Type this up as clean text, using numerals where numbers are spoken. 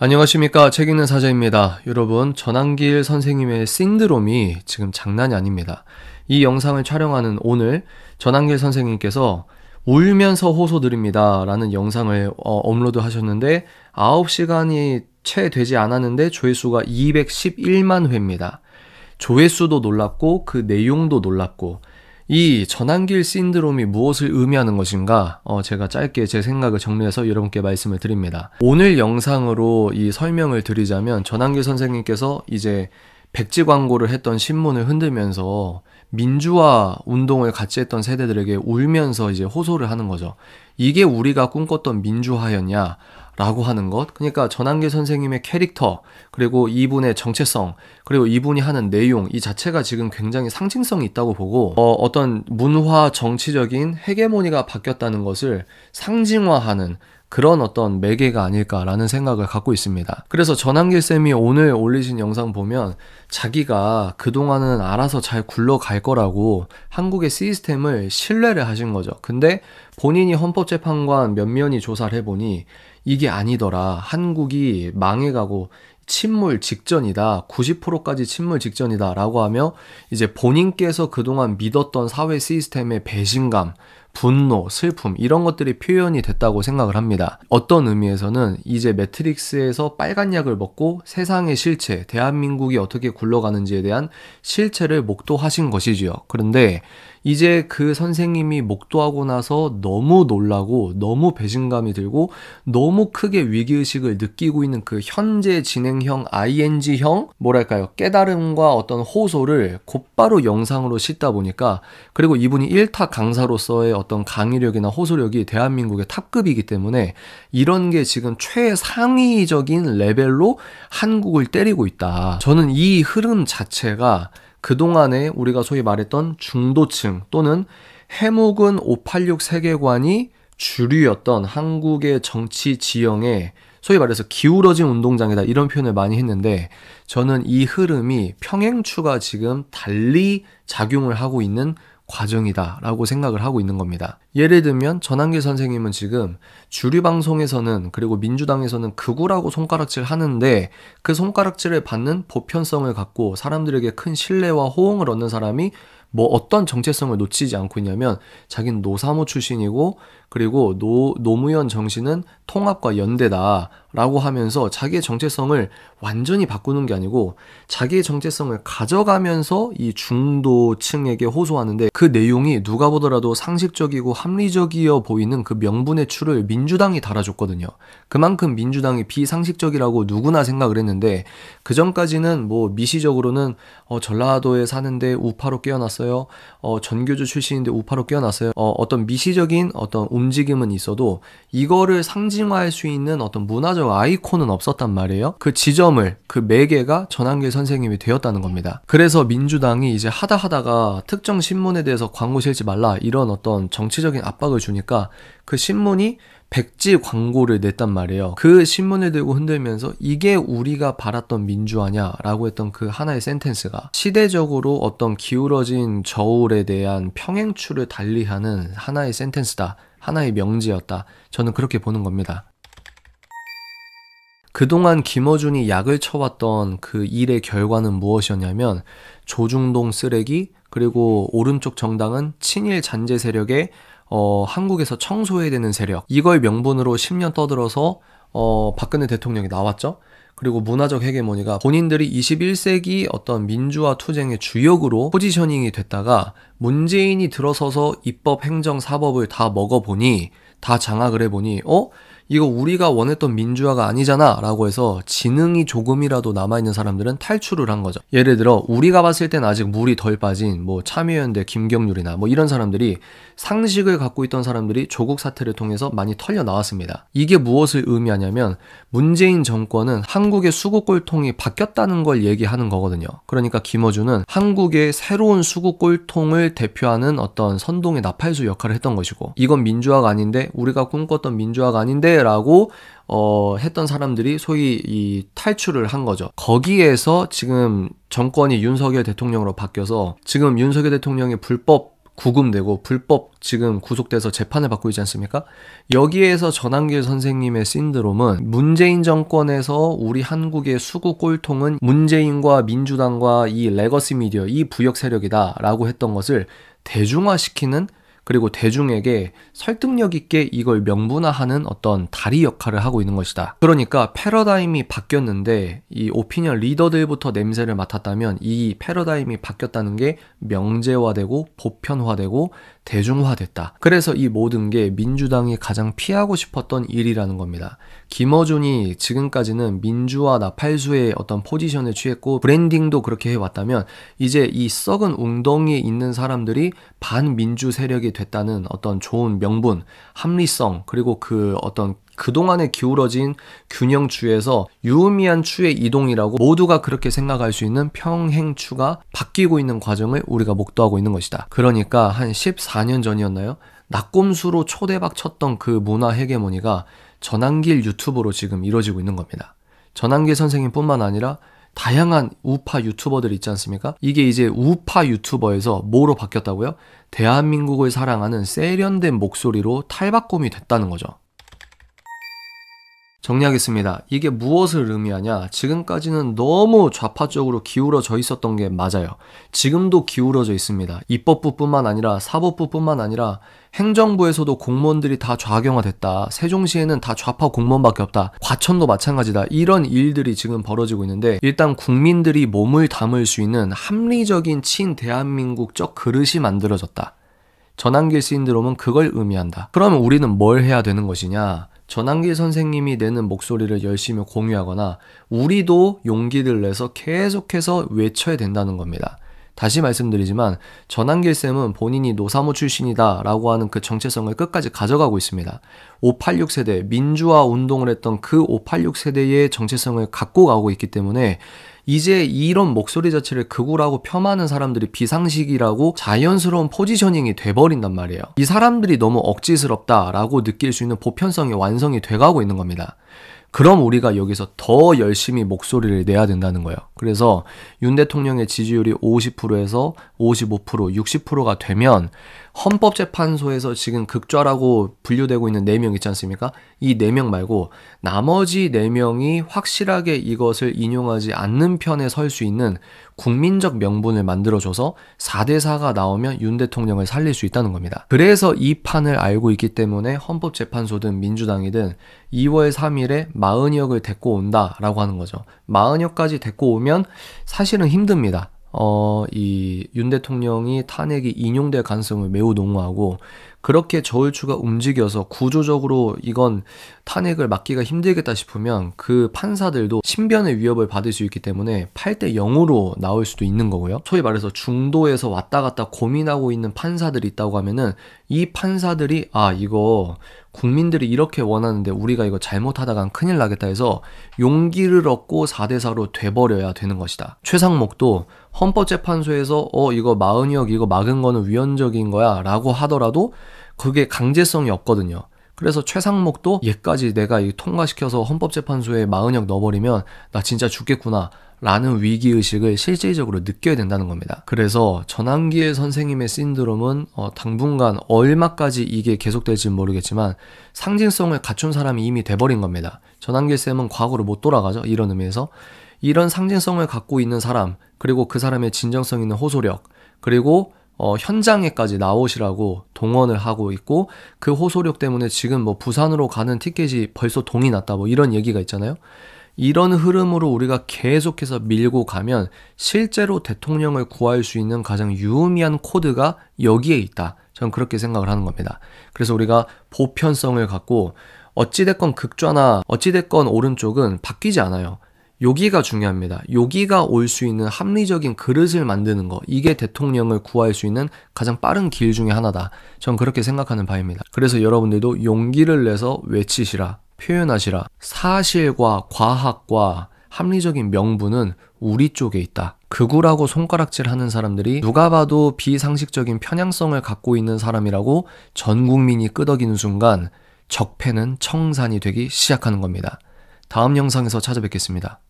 안녕하십니까. 책 읽는 사자입니다. 여러분, 전환길 선생님의 신드롬이 지금 장난이 아닙니다. 이 영상을 촬영하는 오늘 전환길 선생님께서 울면서 호소드립니다 라는 영상을 업로드 하셨는데 9시간이 채 되지 않았는데 조회수가 211만 회입니다. 조회수도 놀랍고 그 내용도 놀랍고 이 전환길 신드롬이 무엇을 의미하는 것인가 제가 짧게 제 생각을 정리해서 여러분께 말씀을 드립니다. 오늘 영상으로 이 설명을 드리자면 전환길 선생님께서 이제 백지 광고를 했던 신문을 흔들면서 민주화 운동을 같이 했던 세대들에게 울면서 이제 호소를 하는 거죠. 이게 우리가 꿈꿨던 민주화였냐? 라고 하는 것. 그러니까 전환길 선생님의 캐릭터, 그리고 이분의 정체성, 그리고 이분이 하는 내용, 이 자체가 지금 굉장히 상징성이 있다고 보고 어떤 문화 정치적인 헤게모니가 바뀌었다는 것을 상징화하는 그런 어떤 매개가 아닐까라는 생각을 갖고 있습니다. 그래서 전환길 쌤이 오늘 올리신 영상 보면 자기가 그동안은 알아서 잘 굴러갈 거라고 한국의 시스템을 신뢰를 하신 거죠. 근데 본인이 헌법재판관 면면이 조사를 해보니 이게 아니더라. 한국이 망해가고 침몰 직전이다. 90%까지 침몰 직전이다. 라고 하며 이제 본인께서 그동안 믿었던 사회 시스템의 배신감, 분노, 슬픔 이런 것들이 표현이 됐다고 생각을 합니다. 어떤 의미에서는 이제 매트릭스에서 빨간 약을 먹고 세상의 실체, 대한민국이 어떻게 굴러가는지에 대한 실체를 목도하신 것이지요. 그런데 이제 그 선생님이 목도하고 나서 너무 놀라고 너무 배신감이 들고 너무 크게 위기의식을 느끼고 있는 그 현재 진행형 ING형 뭐랄까요 깨달음과 어떤 호소를 곧바로 영상으로 싣다 보니까, 그리고 이분이 1타 강사로서의 어떤 강의력이나 호소력이 대한민국의 탑급이기 때문에 이런 게 지금 최상위적인 레벨로 한국을 때리고 있다. 저는 이 흐름 자체가 그동안에 우리가 소위 말했던 중도층 또는 해묵은 586 세계관이 주류였던 한국의 정치 지형에 소위 말해서 기울어진 운동장이다 이런 표현을 많이 했는데, 저는 이 흐름이 평행추가 지금 달리 작용을 하고 있는 과정이다 라고 생각을 하고 있는 겁니다. 예를 들면 전환길 선생님은 지금 주류 방송에서는 그리고 민주당에서는 극우라고 손가락질 하는데 그 손가락질을 받는 보편성을 갖고 사람들에게 큰 신뢰와 호응을 얻는 사람이 뭐 어떤 정체성을 놓치지 않고 있냐면 자기는 노사모 출신이고 그리고 노무현 정신은 통합과 연대다 라고 하면서 자기의 정체성을 완전히 바꾸는 게 아니고 자기의 정체성을 가져가면서 이 중도층에게 호소하는데, 그 내용이 누가 보더라도 상식적이고 합리적이어 보이는 그 명분의 추를 민주당이 달아줬거든요. 그만큼 민주당이 비상식적이라고 누구나 생각을 했는데, 그 전까지는 뭐 미시적으로는 전라도에 사는데 우파로 깨어났어요. 전교조 출신인데 우파로 깨어났어요. 어떤 미시적인 어떤 움직임은 있어도 이거를 상징화할 수 있는 어떤 문화적 아이콘은 없었단 말이에요. 그 지점을, 그 매개가 전환길 선생님이 되었다는 겁니다. 그래서 민주당이 이제 하다가 특정 신문에 대해서 광고 실지 말라 이런 어떤 정치적인 압박을 주니까 그 신문이 백지 광고를 냈단 말이에요. 그 신문을 들고 흔들면서 이게 우리가 바랐던 민주화냐라고 했던 그 하나의 센텐스가 시대적으로 어떤 기울어진 저울에 대한 평행추를 달리하는 하나의 센텐스다. 하나의 명제였다. 저는 그렇게 보는 겁니다. 그동안 김어준이 약을 쳐왔던 그 일의 결과는 무엇이었냐면 조중동 쓰레기, 그리고 오른쪽 정당은 친일 잔재 세력의 한국에서 청소해야 되는 세력, 이걸 명분으로 10년 떠들어서 박근혜 대통령이 나왔죠. 그리고 문화적 헤게모니가 본인들이 21세기 어떤 민주화 투쟁의 주역으로 포지셔닝이 됐다가 문재인이 들어서서 입법, 행정, 사법을 다 먹어보니, 다 장악을 해보니 이거 우리가 원했던 민주화가 아니잖아 라고 해서 지능이 조금이라도 남아있는 사람들은 탈출을 한 거죠. 예를 들어 우리가 봤을 땐 아직 물이 덜 빠진 뭐 참여연대 김경률이나 뭐 이런 사람들이, 상식을 갖고 있던 사람들이 조국 사태를 통해서 많이 털려 나왔습니다. 이게 무엇을 의미하냐면 문재인 정권은 한국의 수구꼴통이 바뀌었다는 걸 얘기하는 거거든요. 그러니까 김어준은 한국의 새로운 수구꼴통을 대표하는 어떤 선동의 나팔수 역할을 했던 것이고, 이건 민주화가 아닌데, 우리가 꿈꿨던 민주화가 아닌데 라고 했던 사람들이 소위 이 탈출을 한 거죠. 거기에서 지금 정권이 윤석열 대통령으로 바뀌어서 지금 윤석열 대통령의 불법 구금되고 불법 지금 구속돼서 재판을 받고 있지 않습니까? 여기에서 전한길 선생님의 신드롬은 문재인 정권에서 우리 한국의 수구 꼴통은 문재인과 민주당과 이 레거시 미디어, 이 부역 세력이다 라고 했던 것을 대중화시키는, 그리고 대중에게 설득력 있게 이걸 명분화하는 어떤 다리 역할을 하고 있는 것이다. 그러니까 패러다임이 바뀌었는데 이 오피니언 리더들부터 냄새를 맡았다면 이 패러다임이 바뀌었다는 게 명제화되고 보편화되고 대중화됐다. 그래서 이 모든 게 민주당이 가장 피하고 싶었던 일이라는 겁니다. 김어준이 지금까지는 민주화 나팔수의 어떤 포지션을 취했고 브랜딩도 그렇게 해왔다면 이제 이 썩은 웅덩이에 있는 사람들이 반민주 세력이 됐다는 어떤 좋은 명분, 합리성, 그리고 그 어떤 그동안에 기울어진 균형추에서 유의미한 추의 이동이라고 모두가 그렇게 생각할 수 있는 평행추가 바뀌고 있는 과정을 우리가 목도하고 있는 것이다. 그러니까 한 14년 전이었나요? 낙곰수로 초대박 쳤던 그 문화 헤게모니가 전한길 유튜버로 지금 이루어지고 있는 겁니다. 전한길 선생님뿐만 아니라 다양한 우파 유튜버들 있지 않습니까? 이게 이제 우파 유튜버에서 뭐로 바뀌었다고요? 대한민국을 사랑하는 세련된 목소리로 탈바꿈이 됐다는 거죠. 정리하겠습니다. 이게 무엇을 의미하냐? 지금까지는 너무 좌파적으로 기울어져 있었던 게 맞아요. 지금도 기울어져 있습니다. 입법부뿐만 아니라 사법부뿐만 아니라 행정부에서도 공무원들이 다 좌경화됐다. 세종시에는 다 좌파 공무원밖에 없다. 과천도 마찬가지다. 이런 일들이 지금 벌어지고 있는데 일단 국민들이 몸을 담을 수 있는 합리적인 친대한민국적 그릇이 만들어졌다. 전한길 신드롬은 그걸 의미한다. 그러면 우리는 뭘 해야 되는 것이냐? 전한길 선생님이 내는 목소리를 열심히 공유하거나 우리도 용기를 내서 계속해서 외쳐야 된다는 겁니다. 다시 말씀드리지만 전한길 쌤은 본인이 노사모 출신이다 라고 하는 그 정체성을 끝까지 가져가고 있습니다. 586 세대, 민주화 운동을 했던 그 586 세대의 정체성을 갖고 가고 있기 때문에 이제 이런 목소리 자체를 극우라고 폄하하는 사람들이 비상식이라고 자연스러운 포지셔닝이 돼버린단 말이에요. 이 사람들이 너무 억지스럽다라고 느낄 수 있는 보편성이 완성이 돼가고 있는 겁니다. 그럼 우리가 여기서 더 열심히 목소리를 내야 된다는 거예요. 그래서 윤 대통령의 지지율이 50%에서 55%, 60%가 되면 헌법재판소에서 지금 극좌라고 분류되고 있는 4명 있지 않습니까? 이 4명 말고 나머지 4명이 확실하게 이것을 인용하지 않는 편에 설 수 있는 국민적 명분을 만들어줘서 4대4가 나오면 윤 대통령을 살릴 수 있다는 겁니다. 그래서 이 판을 알고 있기 때문에 헌법재판소든 민주당이든 2월 3일에 마은혁을 데리고 온다라고 하는 거죠. 마은혁까지 데리고 오면 사실은 힘듭니다. 이 윤 대통령이 탄핵이 인용될 가능성을 매우 농후하고 그렇게 저울추가 움직여서 구조적으로 이건 탄핵을 막기가 힘들겠다 싶으면 그 판사들도 신변의 위협을 받을 수 있기 때문에 8대 0으로 나올 수도 있는 거고요. 소위 말해서 중도에서 왔다 갔다 고민하고 있는 판사들이 있다고 하면은 이 판사들이 이거 국민들이 이렇게 원하는데 우리가 이거 잘못하다간 큰일 나겠다 해서 용기를 얻고 4대4로 돼버려야 되는 것이다. 최상목도 헌법재판소에서 이거 마은혁 이거 막은 거는 위헌적인 거야 라고 하더라도 그게 강제성이 없거든요. 그래서 최상목도 얘까지 내가 통과시켜서 헌법재판소에 마은혁 넣어버리면 나 진짜 죽겠구나 라는 위기의식을 실질적으로 느껴야 된다는 겁니다. 그래서 전한길 선생님의 신드롬은 당분간 얼마까지 이게 계속될지는 모르겠지만 상징성을 갖춘 사람이 이미 돼버린 겁니다. 전한길 쌤은 과거로 못 돌아가죠. 이런 의미에서 이런 상징성을 갖고 있는 사람, 그리고 그 사람의 진정성 있는 호소력, 그리고 현장에까지 나오시라고 동원을 하고 있고 그 호소력 때문에 지금 부산으로 가는 티켓이 벌써 동이 났다 이런 얘기가 있잖아요. 이런 흐름으로 우리가 계속해서 밀고 가면 실제로 대통령을 구할 수 있는 가장 유의미한 코드가 여기에 있다. 저는 그렇게 생각을 하는 겁니다. 그래서 우리가 보편성을 갖고 어찌됐건 극좌나 어찌됐건 오른쪽은 바뀌지 않아요. 여기가 중요합니다. 여기가 올 수 있는 합리적인 그릇을 만드는 거, 이게 대통령을 구할 수 있는 가장 빠른 길 중에 하나다. 전 그렇게 생각하는 바입니다. 그래서 여러분들도 용기를 내서 외치시라, 표현하시라. 사실과 과학과 합리적인 명분은 우리 쪽에 있다. 극우라고 손가락질하는 사람들이 누가 봐도 비상식적인 편향성을 갖고 있는 사람이라고 전 국민이 끄덕이는 순간 적폐는 청산이 되기 시작하는 겁니다. 다음 영상에서 찾아뵙겠습니다.